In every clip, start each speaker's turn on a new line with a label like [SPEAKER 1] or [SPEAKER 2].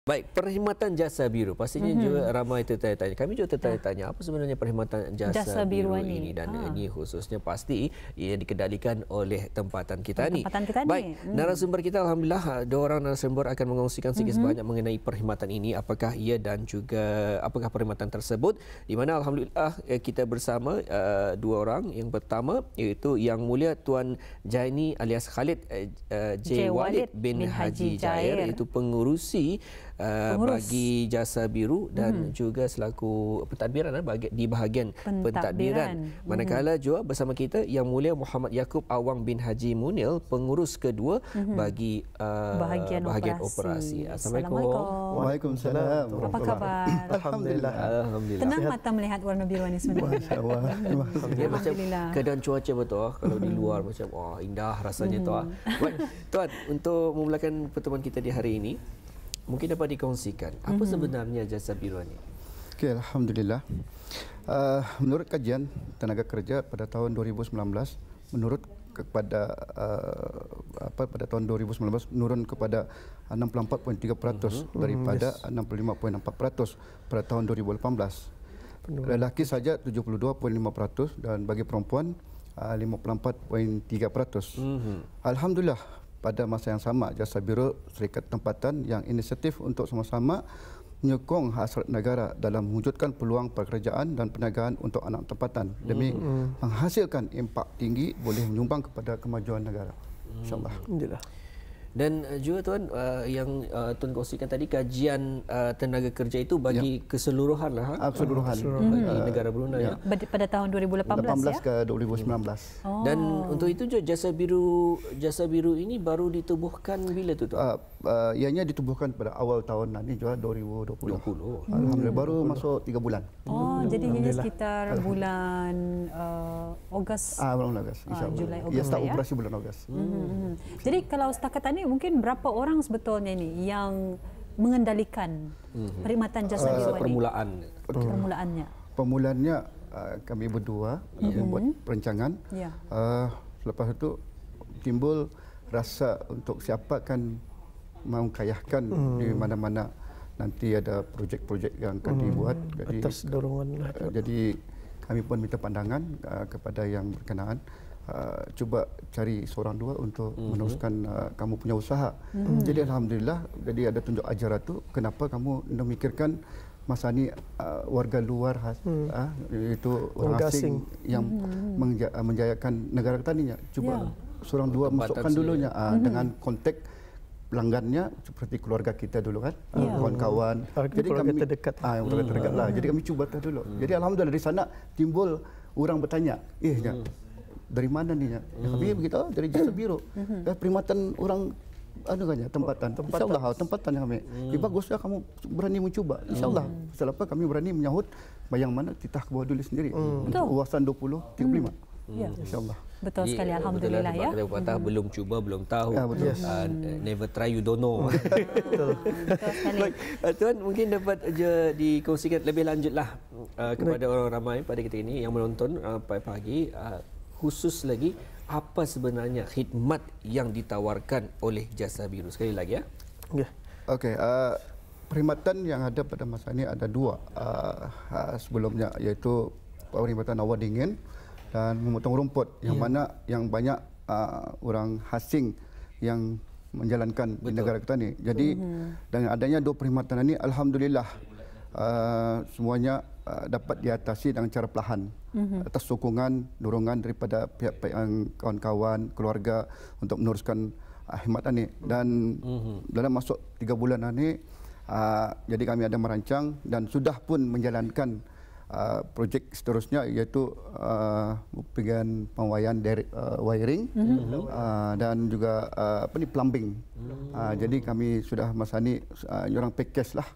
[SPEAKER 1] Baik, perkhidmatan jasa biru. Pastinya juga ramai tertanya-tanya. Kami juga tertanya-tanya apa sebenarnya perkhidmatan jasa biru ini. Dan ini khususnya pasti ia dikendalikan oleh tempatan kita ni. Baik, narasumber kita Alhamdulillah, dua orang narasumber akan mengongsikan sedikit sebanyak mengenai perkhidmatan ini. Apakah ia dan juga apakah perkhidmatan tersebut. Di mana Alhamdulillah kita bersama dua orang. Yang pertama iaitu Yang Mulia Tuan Jaini alias Khalid J. Walid bin Haji Jair, iaitu pengurusi bagi jasa biru dan juga selaku pentadbiran di bahagian pentadbiran. Manakala juga bersama kita Yang Mulia Muhammad Yaakob Awang bin Haji Munil, pengurus kedua bagi bahagian operasi.
[SPEAKER 2] Assalamualaikum.
[SPEAKER 3] Waalaikumsalam.
[SPEAKER 2] Apa khabar?
[SPEAKER 3] Alhamdulillah.
[SPEAKER 1] Alhamdulillah.
[SPEAKER 2] Tenang mata melihat warna biru ini sebenarnya.
[SPEAKER 1] Dia macam keadaan cuaca betul kalau di luar macam indah rasanya tu. Baik, Tuan, untuk memulakan pertemuan kita di hari ini, mungkin dapat dikongsikan apa sebenarnya jasa biru ini?
[SPEAKER 3] Okey, alhamdulillah. Menurut kajian tenaga kerja pada tahun 2019, menurut kepada pada tahun 2019 menurun kepada 64.3% daripada 65.4% pada tahun 2018. Lelaki saja 72.5% dan bagi perempuan 54.3%. Alhamdulillah, pada masa yang sama, Jasa Biru Syarikat Tempatan yang inisiatif untuk sama-sama menyokong hasrat negara dalam mewujudkan peluang pekerjaan dan perniagaan untuk anak tempatan demi menghasilkan impak tinggi boleh menyumbang kepada kemajuan negara. InsyaAllah.
[SPEAKER 1] Alhamdulillah. Dan juga Tuan, yang Tuan kongsikan tadi, kajian tenaga kerja itu bagi keseluruhan lah.
[SPEAKER 3] Keseluruhan.
[SPEAKER 1] Bagi negara Brunei.
[SPEAKER 2] Pada tahun 2018
[SPEAKER 3] ya? ke 2019.
[SPEAKER 1] Dan untuk itu juga jasa biru ini baru ditubuhkan bila tu Tuan?
[SPEAKER 3] Ianya ditubuhkan pada awal tahun ini juga 2020. Alhamdulillah, baru masuk 3 bulan.
[SPEAKER 2] Jadi ini sekitar bulan Ogos.
[SPEAKER 3] Bulan Ogos, insyaAllah.
[SPEAKER 2] Julai, Ogos.
[SPEAKER 3] Ia start operasi bulan Ogos.
[SPEAKER 2] Jadi kalau setakat ini mungkin berapa orang sebetulnya ini yang mengendalikan perkhidmatan jasa biru ini? Permulaannya.
[SPEAKER 3] Permulaannya kami berdua membuat perancangan. Selepas itu timbul rasa untuk siapa akan mengkayahkan di mana-mana nanti ada projek-projek yang akan dibuat. Jadi,
[SPEAKER 4] atas dorongan.
[SPEAKER 3] Jadi kami pun minta pandangan kepada yang berkenaan. Cuba cari seorang dua untuk meneruskan kamu punya usaha. Jadi alhamdulillah, jadi ada tunjuk ajaran tu kenapa kamu memikirkan masa ni warga luar itu orang asing yang menjayakan negara kita ni. Cuba seorang dua masukkan dulunya dengan konteks pelanggannya seperti keluarga kita dulu kan, kawan-kawan.
[SPEAKER 4] Jadi kami terdekat.
[SPEAKER 3] Terdekat lah. Jadi kami cuba dulu. Jadi alhamdulillah dari sana timbul orang bertanya, dari mana ni? Kami beritahu dari Jasa Biru. Perkhidmatan orang tempatan. InsyaAllah tempatan yang kami. Baguslah kamu berani mencuba. InsyaAllah. Selepas kami berani menyahut bayang mana titah ke bawah dulu sendiri. Untuk uasan 2035. InsyaAllah.
[SPEAKER 2] Betul sekali, alhamdulillah ya.
[SPEAKER 1] Kita kata belum cuba belum tahu. Never try you don't know.
[SPEAKER 2] Betul sekali.
[SPEAKER 1] Baik, Tuan, mungkin dapat dikongsikan lebih lanjutlah kepada orang ramai pada ketika ini yang menonton pagi, khusus lagi apa sebenarnya khidmat yang ditawarkan oleh Jasa Biru. Sekali lagi ya.
[SPEAKER 3] Okey, perkhidmatan yang ada pada masa ini ada dua sebelumnya, iaitu perkhidmatan awal dingin dan memotong rumput, yang mana yang banyak orang asing yang menjalankan di negara kita ni. Jadi dengan adanya dua perkhidmatan ini, alhamdulillah semuanya dapat diatasi dengan cara perlahan atas sokongan, dorongan daripada pihak-pihak kawan-kawan, keluarga untuk meneruskan khidmatan ini. Dan dalam masuk 3 bulan ini, jadi kami ada merancang dan sudah pun menjalankan projek seterusnya, iaitu bagian pengwayaan wiring dan juga plumbing. Jadi kami sudah masa ni orang package lah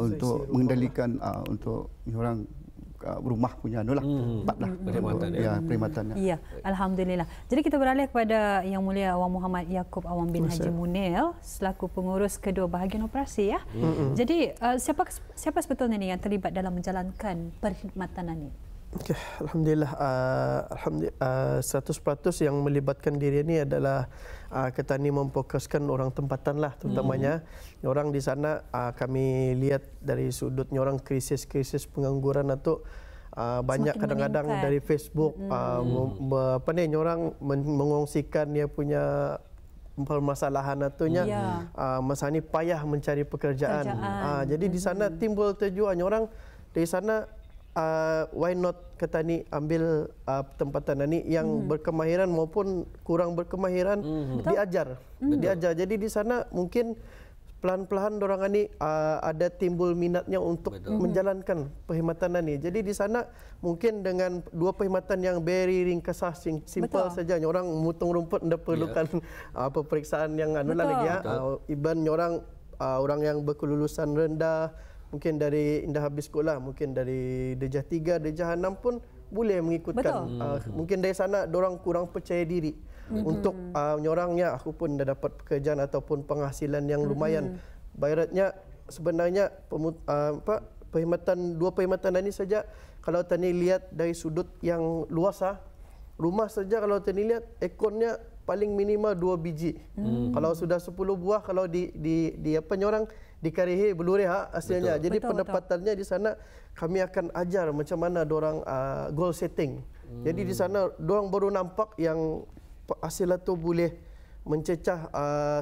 [SPEAKER 3] untuk mengendalikan untuk orang rumah punya perkhidmatannya.
[SPEAKER 2] Ya, alhamdulillah. Jadi kita beralih kepada Yang Mulia Awang Muhammad Yaakob Awang bin Haji Munil selaku pengurus kedua bahagian operasi ya. Jadi siapa sebetulnya ni yang terlibat dalam menjalankan perkhidmatan ini?
[SPEAKER 4] Okay, Alhamdulillah, 100% yang melibatkan diri ini adalah kita ni memfokuskan orang tempatan lah terutamanya. Orang di sana kami lihat dari sudutnya orang krisis pengangguran atau banyak kadang-kadang dari Facebook orang mengongsikan dia punya permasalahan atunya masa ni payah mencari pekerjaan. Jadi di sana timbul tujuan orang dari sana why not kata ni ambil tempatan ni yang berkemahiran maupun kurang berkemahiran diajar. Jadi di sana mungkin pelan-pelan orang ni ada timbul minatnya untuk menjalankan perkhidmatan ni. Jadi di sana mungkin dengan dua perkhidmatan yang very ringkas simple saja. Orang mutung rumput tidak perlukan peperiksaan yang lagi ya. Even orang yang berkelulusan rendah, mungkin dari indah habis sekolah, mungkin dari Darjah 3, Darjah 6 pun boleh mengikutkan. Mungkin dari sana orang kurang percaya diri untuk nyorangnya aku pun dah dapat pekerjaan ataupun penghasilan yang lumayan. Bayaratnya sebenarnya dua perkhidmatan ini saja kalau tani lihat dari sudut yang luas rumah saja kalau tani lihat ekornya paling minimal 2 biji. Kalau sudah 10 buah kalau di apa nyorang dikarihi belurih hasilnya. Jadi pendapatannya di sana kami akan ajar macam mana dorang goal setting. Jadi di sana dorang baru nampak yang hasil itu boleh mencecah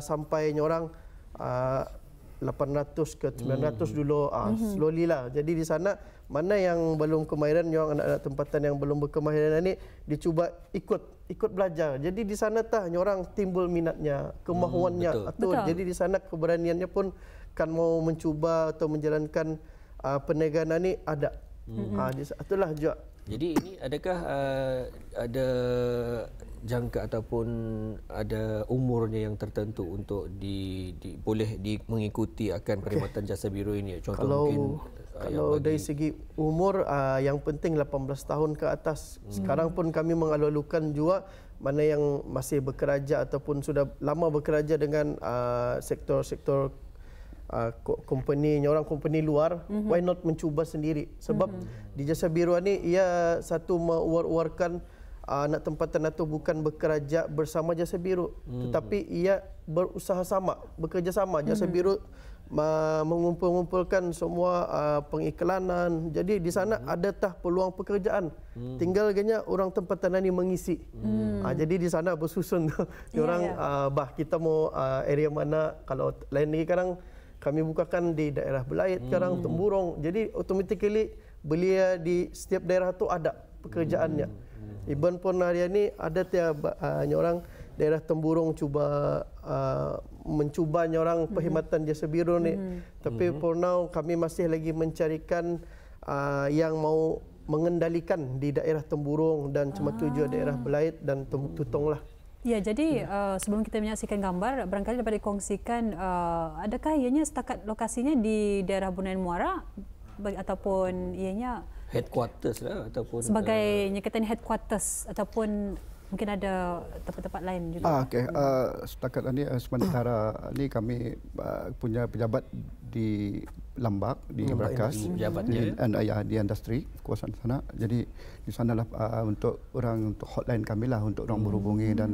[SPEAKER 4] sampai nyorang 800 ke 900 dulu slowly lah. Jadi di sana mana yang belum kemahiran, yang anak-anak tempatan yang belum berkemahiran ini dicuba ikut belajar. Jadi di sana nyorang timbul minatnya, kemahuannya atur. Jadi di sana keberaniannya pun kan mau mencuba atau menjalankan perniagaan ini ada. Itulah juga.
[SPEAKER 1] Jadi ini adakah ada jangka ataupun ada umurnya yang tertentu untuk boleh mengikuti akan perkhidmatan jasa biru ini? Contoh
[SPEAKER 4] kalau dari segi umur yang penting 18 tahun ke atas. Sekarang pun kami mengalu-alukan juga mana yang masih bekerja ataupun sudah lama bekerja dengan sektor-sektor company luar, why not mencuba sendiri? Sebab di jasa biru ni ia satu mewar-warkan anak tempatan atau bukan bekerja bersama jasa biru, tetapi ia berusaha sama, bekerja sama. Jasa biru mengumpul-ngumpulkan semua pengiklanan. Jadi di sana ada peluang pekerjaan. Tinggal ganya orang tempatan ni mengisi. Jadi di sana bersusun orang kita mau area mana. Kalau lain lagi sekarang kami bukakan di daerah Belait, sekarang Temburong. Jadi automatically belia di setiap daerah tu ada pekerjaannya. Iban pun hari ini ada orang daerah Temburong mencuba orang perkhidmatan jasa biru ni. Tapi for now kami masih lagi mencarikan yang mau mengendalikan di daerah Temburong dan cuma tujuh daerah Belait dan Tutong lah.
[SPEAKER 2] Ya, jadi sebelum kita menyaksikan gambar, barangkali dapat dikongsikan adakah ianya setakat lokasinya di daerah Bunayan Muara ataupun ianya
[SPEAKER 1] headquarters lah ataupun
[SPEAKER 2] sebagai nyekatan headquarters ataupun mungkin ada tempat-tempat lain juga.
[SPEAKER 3] Setakat ini sementara ini kami punya pejabat di Lambak, di Brakas, di industri kawasan sana. Jadi di sanalah untuk hotline kami lah untuk orang berhubungi dan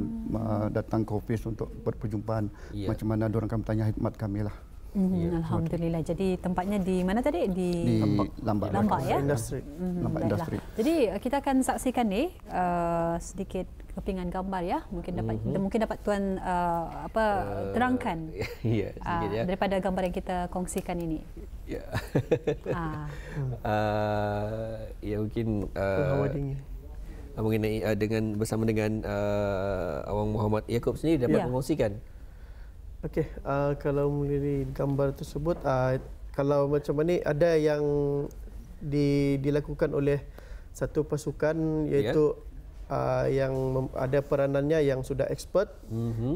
[SPEAKER 3] datang ke office untuk berperjumpaan. Macam mana orang kami tanya khidmat kami lah.
[SPEAKER 2] Alhamdulillah. Jadi tempatnya di mana tadi?
[SPEAKER 3] Di Lambak
[SPEAKER 2] ya.
[SPEAKER 4] Industri.
[SPEAKER 3] Lambak Industri.
[SPEAKER 2] Jadi kita akan saksikan ni sedikit kepingan gambar ya. Mungkin dapat tuan terangkan daripada gambar yang kita kongsikan ini.
[SPEAKER 1] Ya. Mungkin mengenai bersama dengan Awang Muhammad Yaakob sendiri dapat mengongsikan.
[SPEAKER 4] Okey, kalau melalui gambar tersebut, kalau macam ni ada yang dilakukan oleh satu pasukan iaitu yang ada peranannya yang sudah expert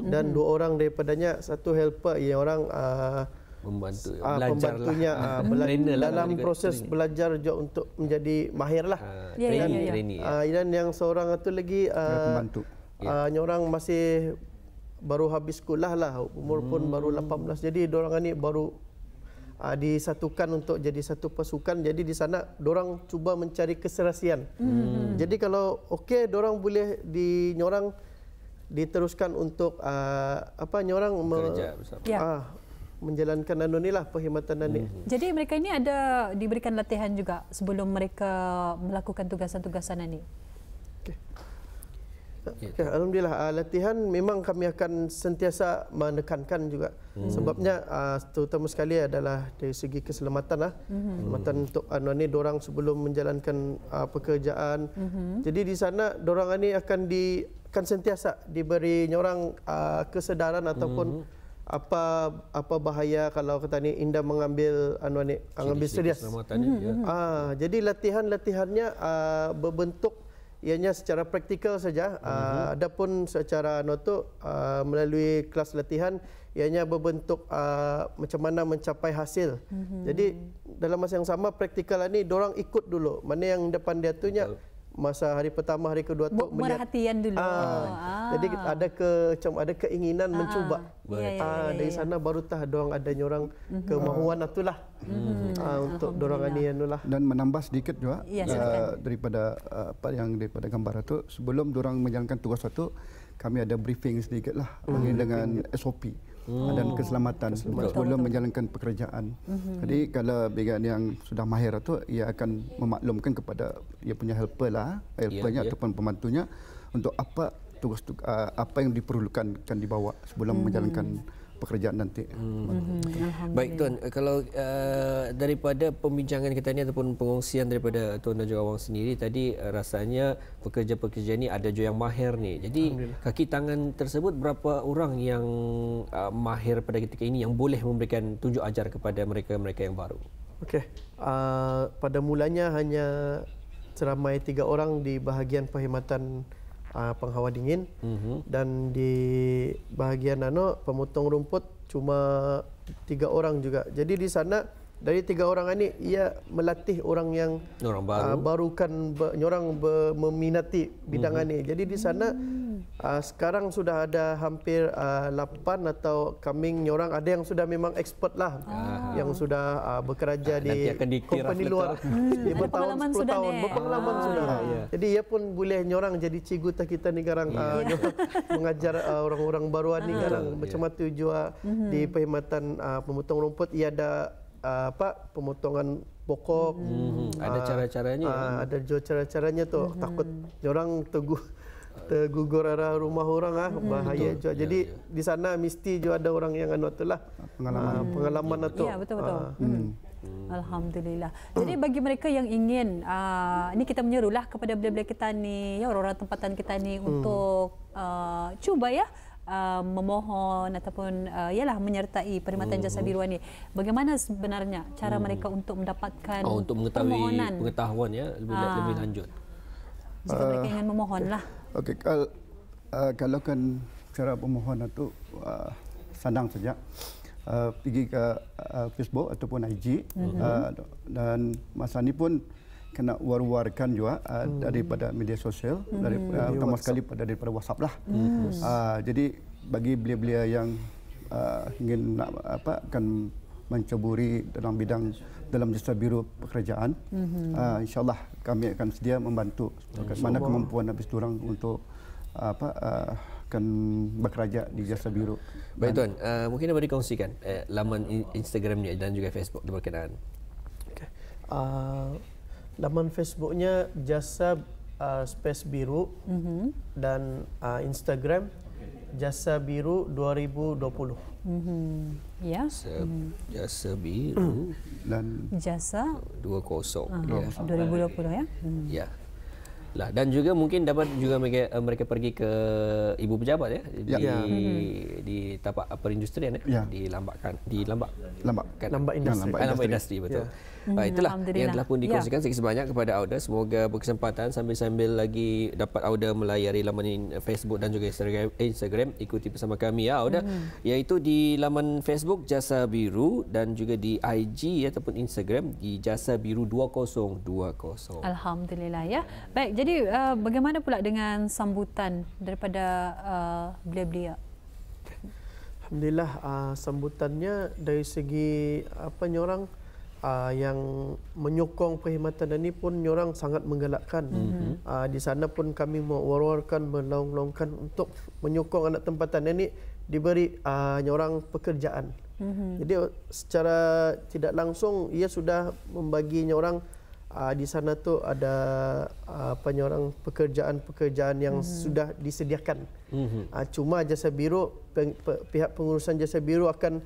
[SPEAKER 4] dan dua orang daripadanya satu helper yang orang pembantunya dalam proses belajar juga untuk menjadi mahir lah. Dan yang seorang itu lagi orang masih baru habis sekolah lah, umur pun baru 18. Jadi diorang ni baru disatukan untuk jadi satu pasukan. Jadi di sana dorang cuba mencari keserasian. Jadi kalau okey, dorang boleh nyorang diteruskan untuk nyorang menjalankan inilah perkhidmatan ini.
[SPEAKER 2] Jadi mereka ini ada diberikan latihan juga sebelum mereka melakukan tugasan-tugasan ini.
[SPEAKER 4] Okay, alhamdulillah, latihan memang kami akan sentiasa menekankan juga. Sebabnya terutama sekali adalah dari segi keselamatan keselamatan untuk ini dorang sebelum menjalankan pekerjaan. Jadi di sana dorang ini akan sentiasa diberi nyorang kesedaran ataupun apa bahaya kalau kata ni Indah mengambil ambil serius. Jadi latihannya berbentuk ianya secara praktikal saja. Adapun secara melalui kelas latihan ianya berbentuk macam mana mencapai hasil. Jadi dalam masa yang sama praktikal ni dorang ikut dulu. Mana yang depan dia tu nya masa hari pertama, hari kedua tu
[SPEAKER 2] merhatian dulu.
[SPEAKER 4] Jadi ada keinginan mencuba. Dari sana baru tah dorang ada nyorang kemahuan itulah untuk dorang ani anulah.
[SPEAKER 3] Dan menambah sedikit juga daripada daripada gambar itu, sebelum dorang menjalankan tugas itu kami ada briefing sedikitlah dengan SOP. Dan keselamatan sebelum menjalankan pekerjaan. Jadi kalau bagian yang sudah mahir itu, ia akan memaklumkan kepada ia punya helpernya ataupun pembantunya untuk apa tugas apa yang diperlukan akan dibawa sebelum menjalankan pekerjaan nanti.
[SPEAKER 1] Baik Tuan, kalau daripada pembincangan kita ni ataupun pengongsian daripada Tuan dan juga Awang sendiri tadi, rasanya pekerja-pekerja ni ada juga yang mahir ni. Jadi kaki tangan tersebut berapa orang yang mahir pada ketika ini yang boleh memberikan tunjuk ajar kepada mereka-mereka yang baru?
[SPEAKER 4] Okey. Pada mulanya hanya seramai 3 orang di bahagian perkhidmatan penghawa dingin, dan di bahagian pemotong rumput cuma 3 orang juga. Jadi di sana dari 3 orang ini ia melatih orang yang baru kan meminati bidang ini. Jadi di sana sekarang sudah ada hampir 8 atau kambing nyorang, ada yang sudah memang expert lah, yang sudah bekerja di company luar. Dia bertahun 10 tahun berpengalaman sudah. Jadi ia pun boleh nyorang jadi cikgu kita ni sekarang mengajar orang-orang baru ni sekarang macam mana jua di perkhidmatan pemotong rumput. Ia ada pemotongan pokok,
[SPEAKER 1] ada cara-caranya.
[SPEAKER 4] Ada juga cara-caranya tu. Takut orang tergugur arah rumah orang bahaya juga. Jadi di sana mesti juga ada orang yang itulah pengalaman itu.
[SPEAKER 2] Ya, betul-betul. Alhamdulillah. Jadi bagi mereka yang ingin ini kita menyerulah kepada belia-belia kita ni, ya, orang-orang tempatan kita ni untuk cuba memohon ataupun menyertai perkhidmatan jasa biruan ni. Bagaimana sebenarnya cara mereka untuk mendapatkan
[SPEAKER 1] untuk mengetahui pengetahuan lebih lanjut
[SPEAKER 2] jika mereka ingin memohonlah?
[SPEAKER 3] Okey, kalau kan cara pemohon itu senang saja. Pergi ke Facebook ataupun IG, dan masa ni pun kena war-warkan juga daripada media sosial, terutama sekali daripada WhatsApp lah. Jadi bagi belia-belia yang ingin akan menceburi dalam jasa biru pekerjaan, insyaAllah kami akan sedia membantu mana kemampuan habis diorang untuk akan bekerja di jasa biru.
[SPEAKER 1] Baik Tuan, mungkin dapat dikongsikan laman Instagramnya dan juga Facebook berkenaan.
[SPEAKER 4] Laman Facebooknya Jasa Space Biru, dan Instagram Jasa Biru 2020.
[SPEAKER 2] Ya.
[SPEAKER 1] Jasa Biru
[SPEAKER 2] dan Jasa
[SPEAKER 1] 20.
[SPEAKER 2] 2020 ya.
[SPEAKER 1] Ya. Lah, dan juga mungkin dapat juga mereka pergi ke ibu pejabat di tapak perindustrian di Lambak Industri betul. Itulah yang telah pun dikongsikan sedikit sebanyak kepada Auda. Semoga berkesempatan sambil lagi dapat Auda melayari laman Facebook dan juga Instagram. Ikuti bersama kami ya Auda, iaitu di laman Facebook Jasa Biru dan juga di IG ataupun Instagram di Jasa Biru 2020.
[SPEAKER 2] Alhamdulillah ya. Baik, jadi bagaimana pula dengan sambutan daripada belia-belia?
[SPEAKER 4] Alhamdulillah, sambutannya dari segi apa nyorang yang menyokong perkhidmatan ini pun nyorang sangat menggalakkan. Di sana pun kami mewar-warkan, melong-longkan untuk menyokong anak tempatan ini diberi nyorang pekerjaan. Jadi secara tidak langsung ia sudah membagi nyorang di sana tu ada apa nyorang pekerjaan-pekerjaan yang sudah disediakan. Cuma Jasa Biru, pihak pengurusan Jasa Biru akan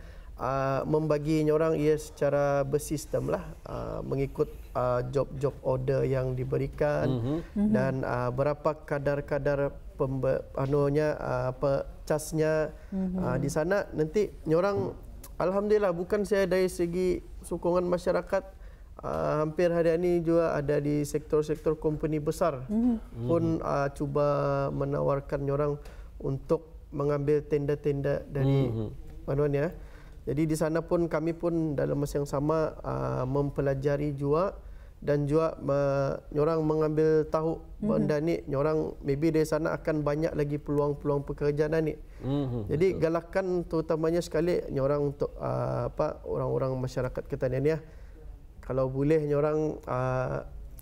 [SPEAKER 4] membagi orang ia secara bersistem lah, mengikut job-job order yang diberikan dan berapa kadar-kadar casnya di sana. Nanti orang alhamdulillah, bukan saya dari segi sokongan masyarakat, hampir hari ini juga ada di sektor-sektor company besar pun cuba menawarkan orang untuk mengambil tenda-tenda dari manuannya. Jadi di sana pun kami pun dalam masa yang sama mempelajari juga dan juga nyorang mengambil tahu benda ni, nyorang maybe dari sana akan banyak lagi peluang-peluang pekerjaan ni. Jadi galakan terutamanya sekali nyorang untuk orang-orang masyarakat Ketandian ya. Kalau boleh nyorang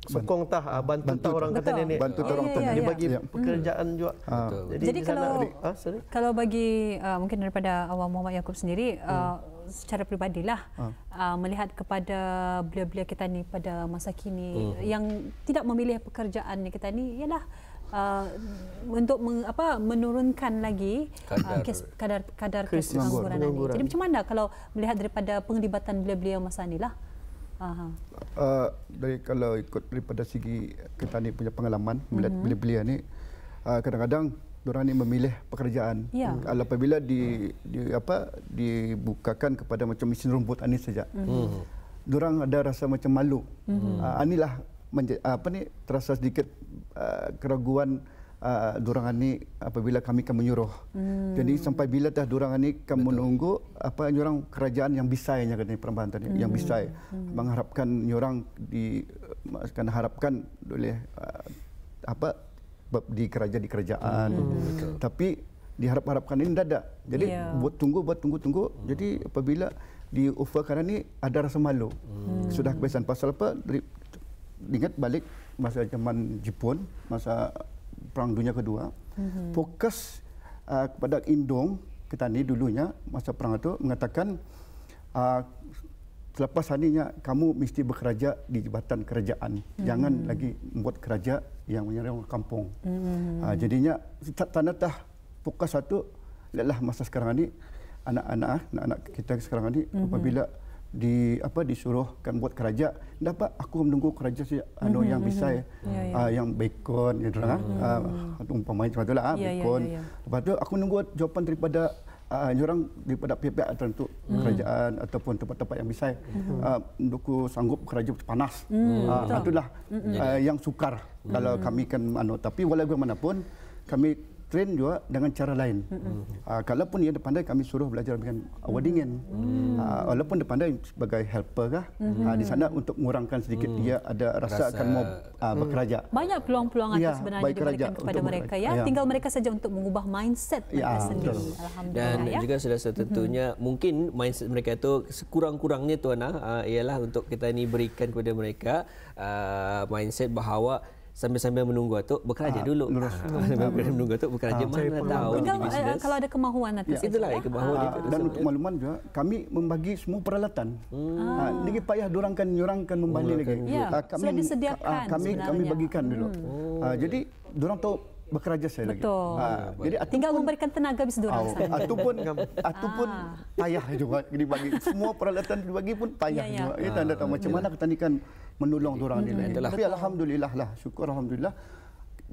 [SPEAKER 4] sokong bantu orang Ketandian ni.
[SPEAKER 3] Bantu orang
[SPEAKER 4] Ketandian dia bagi pekerjaan juga.
[SPEAKER 2] Jadi kalau bagi mungkin daripada Awang Muhammad Yaakob sendiri, secara peribadilah melihat kepada belia-belia kita ni pada masa kini yang tidak memilih pekerjaan ni kita ni ialah untuk menurunkan lagi kadar kes pengangguran ini. Jadi macam mana kalau melihat daripada penglibatan belia-belia masa inilah?
[SPEAKER 3] Kalau ikut daripada segi kita ni punya pengalaman melihat belia-belia ni, kadang-kadang diorang ni memilih pekerjaan. Apabila dibukakan kepada macam mesin rumput ini saja, diorang ada rasa macam malu. Inilah terasa sedikit keraguan diorang ini apabila kami akan menyuruh. Jadi sampai bila dah diorang ini akan menunggu diorang kerajaan yang bisainya katanya Perambatan yang bisai mengharapkan diorang akan harapkan oleh di kerajaan. Tapi diharap-harapkan ini tidak ada. Jadi buat tunggu. Jadi apabila di offerkan ini ada rasa malu. Sudah kebiasaan. Pasal apa? Ingat balik masa zaman Jepun, masa Perang Dunia Kedua, fokus kepada Indong kita ni dulunya masa perang itu mengatakan selepas harinya kamu mesti bekerja di jabatan kerajaan, jangan lagi membuat kerja yang menyerang kampung. Jadinya tanda fokus satu adalah masa sekarang ini anak-anak kita sekarang ini apabila disuruhkan buat kerja, dapat aku menunggu kerja yang bisa yang bacon umpamanya macam itulah bacon. Lepas tu aku menunggu jawapan daripada daripada pihak tertentu kerajaan ataupun tempat-tempat yang bisa untuk sanggup kerja panas. Itulah yang sukar kalau kami kan tapi walaupun bagaimanapun kami train juga dengan cara lain. Kalaupun dia pandai, kami suruh belajar dengan awal dingin. Walaupun dia pandai sebagai helper kah, di sana untuk mengurangkan sedikit dia ada rasa akan mau bekerja.
[SPEAKER 2] Banyak peluang-peluang sebenarnya diberikan kepada mereka ya. Tinggal mereka saja untuk mengubah mindset mereka sendiri. Alhamdulillah.
[SPEAKER 1] Dan juga sudah setentunya mungkin mindset mereka itu sekurang-kurangnya tuan ialah untuk kita ini berikan kepada mereka mindset bahawa sambil-sambil menunggu tu bekerja dulu. Sambil menunggu tu bekerja mana tahu
[SPEAKER 2] tinggal kalau ada kemahuan atas
[SPEAKER 1] itulah kemahuan itu.
[SPEAKER 3] Dan untuk makluman juga kami membagi semua peralatan. Lagi payah dorang kan membalik lagi.
[SPEAKER 2] Kami sudah disediakan
[SPEAKER 3] kami bagikan dulu. Jadi dorang tahu bekerja saya lagi.
[SPEAKER 2] Jadi tinggal memberikan tenaga bis dorang sana.
[SPEAKER 3] Ataupun payah juga dibagi. Semua peralatan dibagi pun payah juga. Kita anda tahu macam mana kita ni kan menolong dorang ni. Tapi alhamdulillah lah, syukur alhamdulillah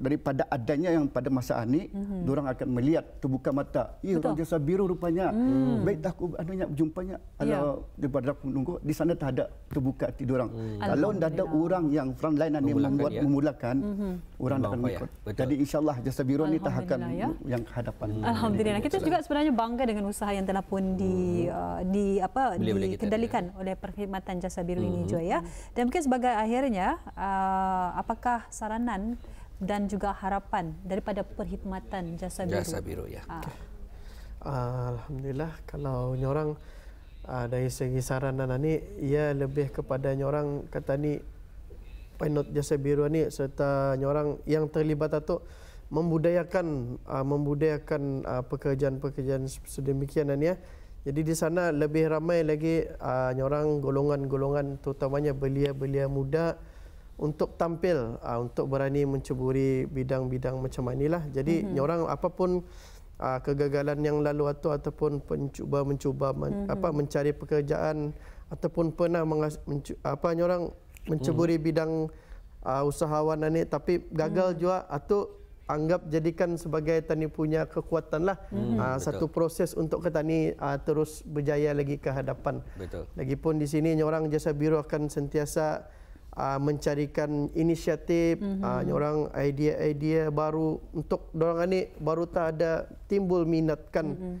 [SPEAKER 3] daripada adanya yang pada masa ini, dorang akan melihat terbuka mata. Ya, orang Jasa Biru rupanya. Baik dah aku adanya berjumpanya. Kalau daripada aku menunggu di sana tak ada terbuka hati dorang. Kalau dah ada orang yang front line ni memulakan, orang akan ikut. Jadi insya-Allah Jasa Biru ni tak akan yang hadapan.
[SPEAKER 2] Alhamdulillah. Kita juga sebenarnya bangga dengan usaha yang telah pun dikendalikan oleh Perkhidmatan Jasa Biru ini juga ya. Dan mungkin sebagai akhirnya apakah saranan dan juga harapan daripada Perkhidmatan Jasa Biru.
[SPEAKER 1] Ya.
[SPEAKER 4] Alhamdulillah, kalau nyorang dari segi saranan ni, ia lebih kepada nyorang kata ni Penot Jasa Biru ni serta nyorang yang terlibat atau membudayakan pekerjaan-pekerjaan sedemikian ya. Jadi di sana lebih ramai lagi nyorang golongan-golongan terutamanya belia-belia muda untuk tampil, untuk berani menceburi bidang-bidang macam inilah. Jadi nyorang apapun kegagalan yang lalu ataupun mencuba mencari pekerjaan ataupun pernah nyorang menceburi bidang usahawan ini tapi gagal juga atau anggap jadikan sebagai tani punya kekuatan lah. Satu proses untuk petani terus berjaya lagi ke hadapan.
[SPEAKER 1] Betul.
[SPEAKER 4] Lagipun di sini nyorang Jasa Biru akan sentiasa mencarikan inisiatif, nyorang idea-idea baru untuk dorang ni baru tak ada timbul minatkan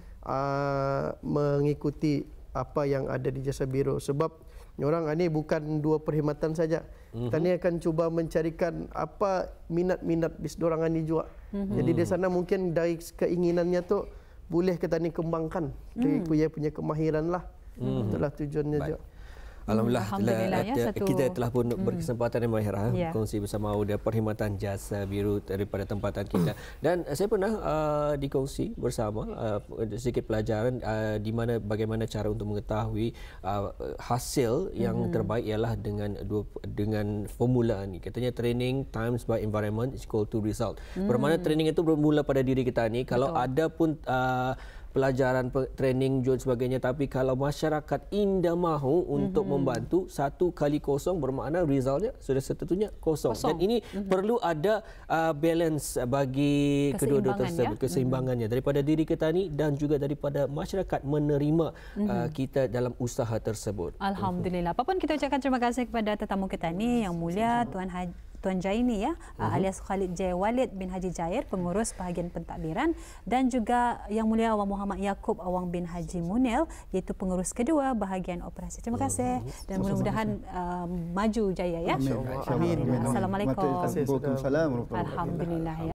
[SPEAKER 4] mengikuti apa yang ada di Jasa Biru sebab nyorang ni bukan dua perkhidmatan saja. Kita ni akan cuba mencarikan apa minat-minat di dorang ni juga. Jadi di sana mungkin dari keinginannya tu boleh kita ni kembangkan punya kemahiran lah. Itulah tujuannya juga.
[SPEAKER 1] Alhamdulillah, kita telah pun berkesempatan yang Mahirah kongsi bersama Auda Perkhidmatan Jasa Biru daripada tempatan kita. Dan saya pernah dikongsi bersama sedikit pelajaran di mana bagaimana cara untuk mengetahui hasil yang terbaik ialah dengan formula ni. Katanya training times by environment is equal to result. Bermakna training itu bermula pada diri kita ni. Kalau ada pun pelajaran, training, jual sebagainya, tapi kalau masyarakat indah mahu untuk membantu 1 kali kosong bermakna resultnya sudah tentunya kosong. Dan ini perlu ada balance bagi kedua-dua tersebut, keseimbangannya daripada diri kita ni dan juga daripada masyarakat menerima kita dalam usaha tersebut.
[SPEAKER 2] Alhamdulillah. Apapun kita ucapkan terima kasih kepada tetamu kita ni yang mulia Tuan Jaini ya, alias Khalid J. Walid bin Haji Jair, pengurus bahagian pentadbiran, dan juga Yang Mulia Awang Muhammad Yaakob Awang bin Haji Munel, iaitu pengurus kedua bahagian operasi. Terima kasih dan mudah-mudahan maju jaya ya.
[SPEAKER 3] Amin.
[SPEAKER 2] Assalamualaikum.
[SPEAKER 3] Waalaikumsalam.
[SPEAKER 2] Alhamdulillah ya.